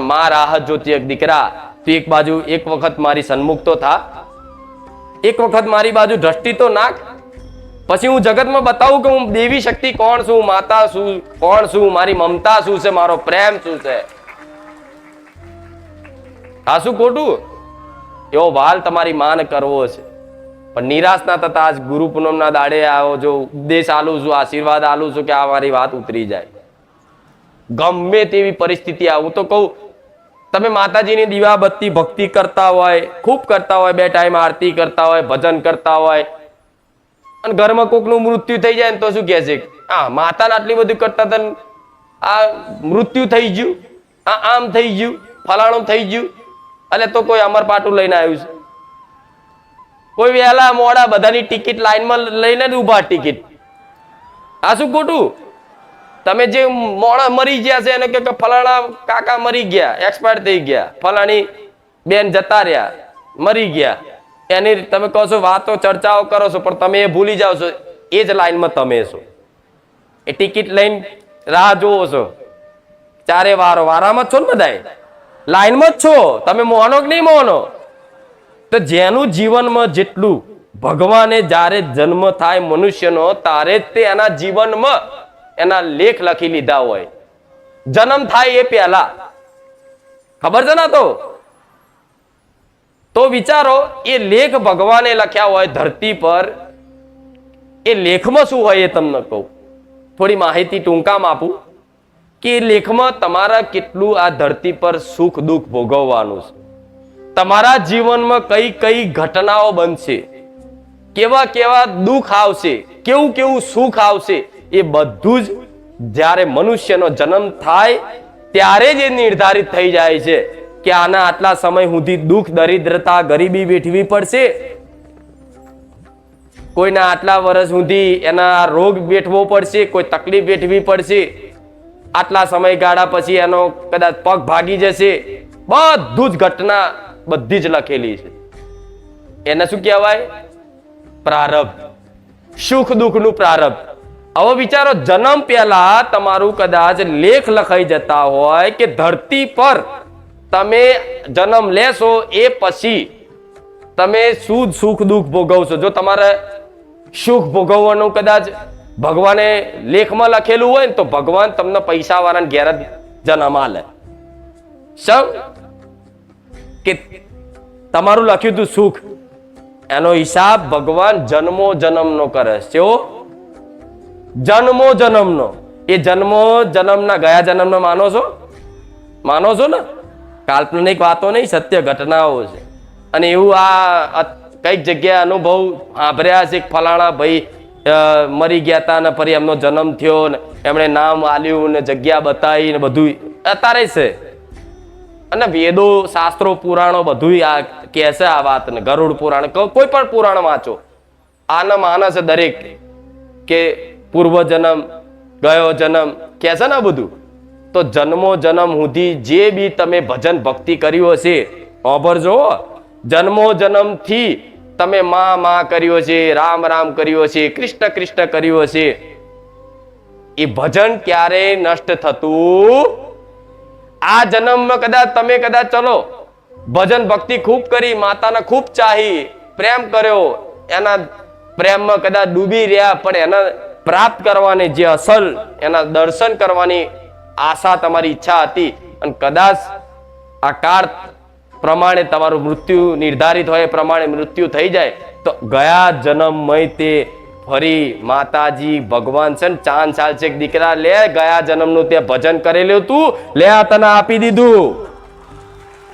માં રાહત જોતી એક દીકરા, તું એક બાજુ એક વખત મારી સન્મુખ તો થા, એક વખત મારી બાજુ દ્રષ્ટિ તો નાખ, પછી હું જગતમાં બતાવું કે હું દેવી શક્તિ કોણ છું, માતા શું કોણ છું, મારી મમતા શું છે, મારો પ્રેમ શું છે. આ શું ખોટું? એવો વાલ તમારી માન કરવો છે. પણ નિરાશ ના થતા આજ ગુરુ પૂનમના દાડે આવો જો ઉપદેશ આલું છું, આશીર્વાદ આલું છું કે આ મારી વાત ઉતરી જાય. ગમે તેવી પરિસ્થિતિ આવું તો કહું, તમે માતાજીની દીવાબત્તી ભક્તિ કરતા હોય, ખૂબ કરતા હોય, 2 ટાઈમ આરતી કરતા હોય, ભજન કરતા હોય, અને ઘરમાં કોકનું મૃત્યુ થઈ જાય ને તો શું કહે છે, હા માતાને આટલી બધું કરતા હતા, આ મૃત્યુ થઈ ગયું, આ આમ થઈ ગયું, ફલાણું થઈ ગયું, એટલે તો કોઈ અમર પાટું લઈને આવ્યું છે, કોઈ વહેલા મોડા બધાની ટિકિટ લાઈનમાં લઈને જ ઉભા ટિકિટ. આ શું ખોટું? તમે જે મોડા મરી ગયા છે એને કે ફલાણા કાકા મરી ગયા, એક્સપાયર થઈ ગયા, ફલાણી બેન જતા રહ્યા, મરી ગયા, એની તમે કહો છો વાતો ચર્ચાઓ કરો છો, પણ તમે એ ભૂલી જાઓ છો એ જ લાઈનમાં તમે છો, એ ટિકિટ લઈને રાહ જોવો છો, ચારે વારામાં જ છો ને, બધાય લાઈનમાં જ છો, તમે મોનો કે નહીં મોનો? તો જેનું જીવનમાં જેટલું ભગવાને જ્યારે જન્મ થાય મનુષ્યનો તારે જ તે એના જીવનમાં એના લેખ લખી લીધા હોય, જન્મ થાય એ પહેલા. ખબર છે ને? તો વિચારો, એ લેખ ભગવાને લખ્યા હોય ધરતી પર, એ લેખમાં શું હોય એ તમને કહું, થોડી માહિતી ટૂંકામાં આપું કે એ લેખમાં તમારા કેટલું આ ધરતી પર સુખ દુઃખ ભોગવવાનું છે, તમારા જીવનમાં કઈ કઈ ઘટનાઓ બનશે, કેવા કેવા દુઃખ આવશે, કેવું કેવું સુખ આવશે, એ બધું જ જ્યારે મનુષ્યનો જન્મ થાય ત્યારે જ એ નિર્ધારિત થઈ જાય છે કે આના આટલા સમય સુધી દુઃખ દરિદ્રતા ગરીબી વેઠવી પડશે, કોઈના આટલા વર્ષ સુધી એના રોગ વેઠવો પડશે, કોઈ તકલીફ વેઠવી પડશે, આટલા સમયગાળા પછી એનો કદાચ પગ ભાગી જશે, બધું જ ઘટના બધી જ લખેલી છે. એને શું કહેવાય? પ્રારબ્ધ, સુખ દુઃખનું પ્રારબ્ધ. હવે વિચારો, જન્મ પહેલા તમારું કદાચ લેખ લખાઈ જતા હોય કે ધરતી પર તમે જન્મ લેશો એ પછી તમે શું સુખ દુઃખ ભોગવશો. જો તમારે સુખ ભોગવવાનું કદાચ ભગવાને લેખમાં લખેલું હોય ને તો ભગવાન તમને પૈસા વાળાને ઘેર જ જન્મ આલે. સૌ કે તમારું લખ્યું હતું સુખ, એનો હિસાબ ભગવાન જન્મો જન્મનો કરે છે. જન્મો જન્મનો. એ જન્મો જન્મના ગયા જન્મનો માનો છો? માનો છો ને? કાલ્પનિક વાતો નહીં, સત્ય ઘટનાઓ છે. અને એવું આ કઈક જગ્યાએ અનુભવ સાંભળ્યા છે, ફલાણા ભાઈ મરી ગયા હતા ને ફરી એમનો જન્મ થયો ને એમણે નામ આલ્યું ને જગ્યા બતાવી ને બધું અત્યારે છે. અને વેદો શાસ્ત્રો પુરાણો બધું આ કહે છે આ વાત ને. ગરુડ પુરાણ, કોઈ પણ પુરાણ વાંચો, આના માનસ દરેક કે પૂર્વ જન્મ, ગયો જન્મ કે છે ને બધું. તો જન્મો જન્મ સુધી જે બી તમે ભજન ભક્તિ કર્યું હશે, સાંભળજો, જન્મો જન્મ થી તમે માં કર્યો છે, રામ રામ કર્યો છે, કૃષ્ણ કૃષ્ણ કર્યો છે, એ ભજન ક્યારે નષ્ટ થતું? આ જન્મમાં કદાચ તમે ચલો ભજન ભક્તિ ખૂબ કરી, માતાને ખૂબ ચાહી, પ્રેમ કર્યો, એના પ્રેમમાં કદાચ ડૂબી રહ્યા, પણ એના પ્રાપ્ત કરવાની જે અસલ એના દર્શન કરવાની આશા તમારી ઈચ્છા હતી, અને કદાચ આ કાળ પ્રમાણે તમારું મૃત્યુ નિર્ધારિત હોય એ પ્રમાણે મૃત્યુ થઈ જાય, તો ગયા જન્મમય તે ફરી માતાજી ભગવાન છે ને ચાંદ ચાલ છે, દીકરા લે ગયા જન્મનું તે ભજન કરેલું તું, લે આ તને આપી દીધું.